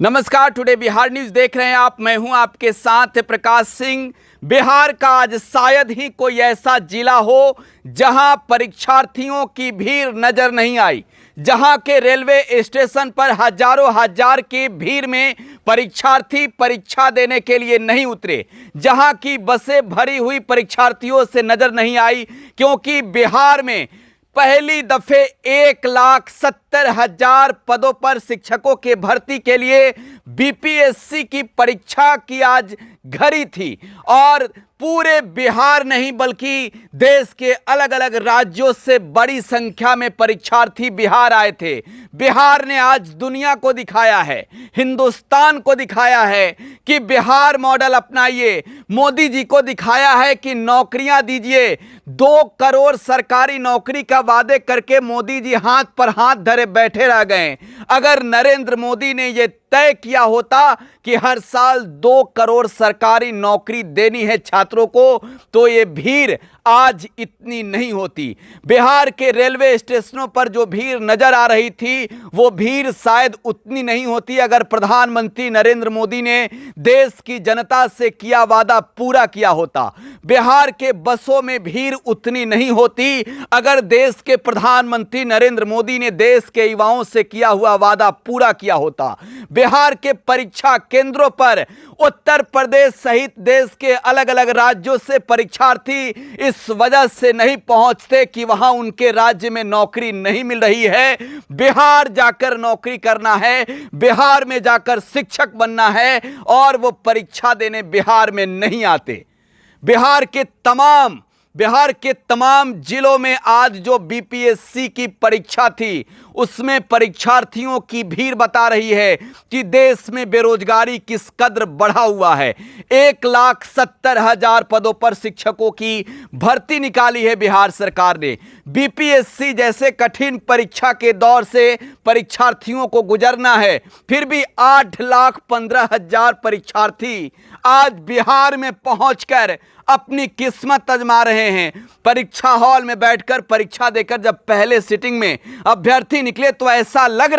नमस्कार, today Bihar news देख रहे हैं आप। मैं हूं आपके साथ प्रकाश सिंह। बिहार का आज शायद ही कोई ऐसा जिला हो जहां परीक्षार्थियों की भीड़ नजर नहीं आई, जहां के रेलवे स्टेशन पर हजारों हजार की भीड़ में परीक्षार्थी परीक्षा देने के लिए नहीं उतरे, जहां की बसें भरी हुई परीक्षार्थियों से नजर नहीं आई, क्योंकि बिहार में पहली दफे 1,70,000 पदों पर शिक्षकों के भर्ती के लिए बीपीएससी की परीक्षा की आज घड़ी थी। और पूरे बिहार नहीं बल्कि देश के अलग अलग राज्यों से बड़ी संख्या में परीक्षार्थी बिहार आए थे। बिहार ने आज दुनिया को दिखाया है, हिंदुस्तान को दिखाया है कि बिहार मॉडल अपनाइए। मोदी जी को दिखाया है कि नौकरियां दीजिए। 2 करोड़ सरकारी नौकरी का वादे करके मोदी जी हाथ पर हाथ धरे बैठे रह गए। अगर नरेंद्र मोदी ने यह तय किया होता कि हर साल 2 करोड़ सरकारी नौकरी देनी है छात्रों को, तो ये भीड़ आज इतनी नहीं होती। बिहार के रेलवे स्टेशनों पर जो भीड़ नजर आ रही थी, वो भीड़ शायद उतनी नहीं होती अगर प्रधानमंत्री नरेंद्र मोदी ने देश की जनता से किया वादा पूरा किया होता। बिहार के बसों में भीड़ उतनी नहीं होती अगर देश के प्रधानमंत्री नरेंद्र मोदी ने देश के युवाओं से किया हुआ वादा पूरा किया होता। बिहार के परीक्षा केंद्रों पर उत्तर प्रदेश सहित देश के अलग अलग राज्यों से परीक्षार्थी इस वजह से नहीं पहुंचते कि वहां उनके राज्य में नौकरी नहीं मिल रही है। बिहार जाकर नौकरी करना है, बिहार में जाकर शिक्षक बनना है, और वो परीक्षा देने बिहार में नहीं आते। बिहार के तमाम जिलों में आज जो बीपीएससी की परीक्षा थी, उसमें परीक्षार्थियों की भीड़ बता रही है कि देश में बेरोजगारी किस कदर बढ़ा हुआ है। 1,70,000 पदों पर शिक्षकों की भर्ती निकाली है बिहार सरकार ने। बीपीएससी जैसे कठिन परीक्षा के दौर से परीक्षार्थियों को गुजरना है, फिर भी 8,15,000 परीक्षार्थी आज बिहार में पहुंचकर अपनी किस्मत आजमा रहे हैं। परीक्षा हॉल में बैठकर परीक्षा देकर जब पहले सिटिंग में अभ्यर्थी निकले तो ऐसा लग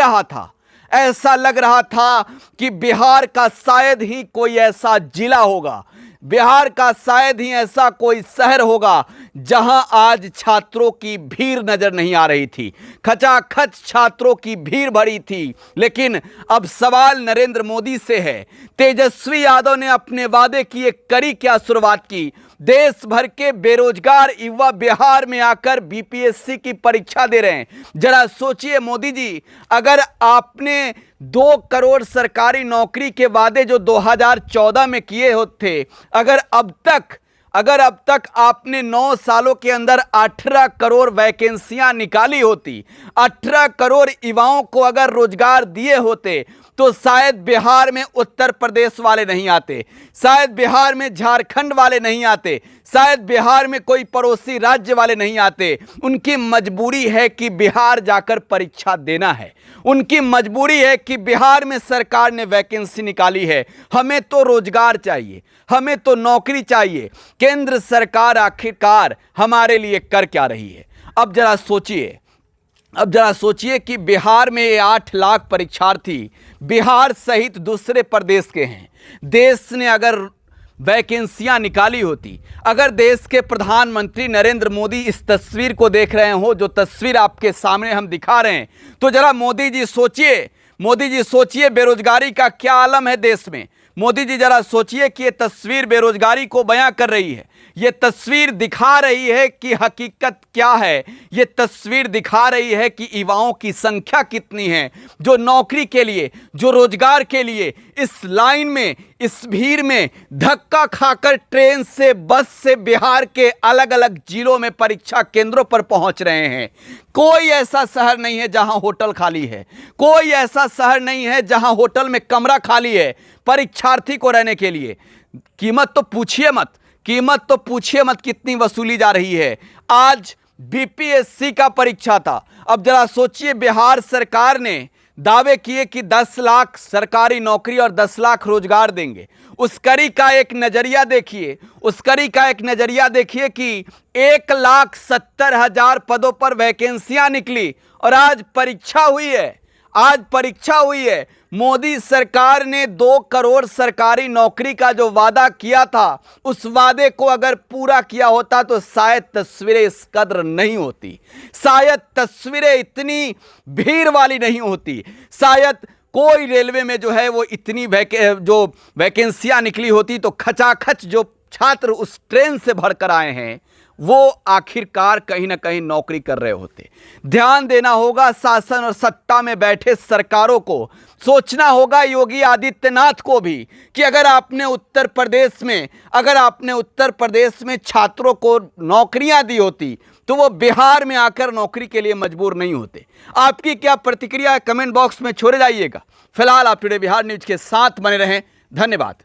रहा था कि बिहार का शायद ही कोई ऐसा जिला होगा, बिहार का शायद ही ऐसा कोई शहर होगा जहां आज छात्रों की भीड़ नजर नहीं आ रही थी। खचाखच छात्रों की भीड़ भरी थी। लेकिन अब सवाल नरेंद्र मोदी से है। तेजस्वी यादव ने अपने वादे की एक कड़ी क्या शुरुआत की। देश भर के बेरोजगार युवा बिहार में आकर बीपीएससी की परीक्षा दे रहे हैं। जरा सोचिए मोदी जी, अगर आपने 2 करोड़ सरकारी नौकरी के वादे जो 2014 में किए होते, अगर अब तक आपने 9 सालों के अंदर 18 करोड़ वैकेंसियां निकाली होती, 18 करोड़ युवाओं को अगर रोजगार दिए होते, तो शायद बिहार में उत्तर प्रदेश वाले नहीं आते, शायद बिहार में झारखंड वाले नहीं आते, शायद बिहार में कोई पड़ोसी राज्य वाले नहीं आते। उनकी मजबूरी है कि बिहार जाकर परीक्षा देना है। उनकी मजबूरी है कि बिहार में सरकार ने वैकेंसी निकाली है, हमें तो रोजगार चाहिए, हमें तो नौकरी चाहिए। केंद्र सरकार आखिरकार हमारे लिए कर क्या रही है? अब जरा सोचिए कि बिहार में 8 लाख परीक्षार्थी बिहार सहित दूसरे प्रदेश के हैं। देश ने अगर वैकेंसियां निकाली होती, अगर देश के प्रधानमंत्री नरेंद्र मोदी इस तस्वीर को देख रहे हो, जो तस्वीर आपके सामने हम दिखा रहे हैं, तो जरा मोदी जी सोचिए बेरोजगारी का क्या आलम है देश में। मोदी जी जरा सोचिए कि ये तस्वीर बेरोजगारी को बयां कर रही है। ये तस्वीर दिखा रही है कि हकीकत क्या है। ये तस्वीर दिखा रही है कि युवाओं की संख्या कितनी है जो नौकरी के लिए, जो रोजगार के लिए इस लाइन में, इस भीड़ में धक्का खाकर ट्रेन से, बस से बिहार के अलग अलग जिलों में परीक्षा केंद्रों पर पहुंच रहे हैं। कोई ऐसा शहर नहीं है जहां होटल खाली है, कोई ऐसा शहर नहीं है जहां होटल में कमरा खाली है परीक्षार्थी को रहने के लिए। कीमत तो पूछिए मत कितनी वसूली जा रही है। आज बीपीएससी का परीक्षा था। अब जरा सोचिए, बिहार सरकार ने दावे किए कि 10 लाख सरकारी नौकरी और 10 लाख रोजगार देंगे। उस कड़ी का एक नजरिया देखिए कि 1,70,000 पदों पर वैकेंसियां निकली और आज परीक्षा हुई है। मोदी सरकार ने 2 करोड़ सरकारी नौकरी का जो वादा किया था, उस वादे को अगर पूरा किया होता तो शायद तस्वीरें इस कद्र नहीं होती, शायद तस्वीरें इतनी भीड़ वाली नहीं होती, शायद कोई रेलवे में जो है वो इतनी जो वैकेंसियां निकली होती तो खचाखच जो छात्र उस ट्रेन से भरकर आए हैं वो आखिरकार कहीं ना कहीं नौकरी कर रहे होते। ध्यान देना होगा शासन और सत्ता में बैठे सरकारों को, सोचना होगा योगी आदित्यनाथ को भी कि अगर आपने उत्तर प्रदेश में छात्रों को नौकरियां दी होती तो वो बिहार में आकर नौकरी के लिए मजबूर नहीं होते। आपकी क्या प्रतिक्रिया है कमेंट बॉक्स में छोड़े जाइएगा। फिलहाल आप टुडे बिहार न्यूज के साथ बने रहें। धन्यवाद।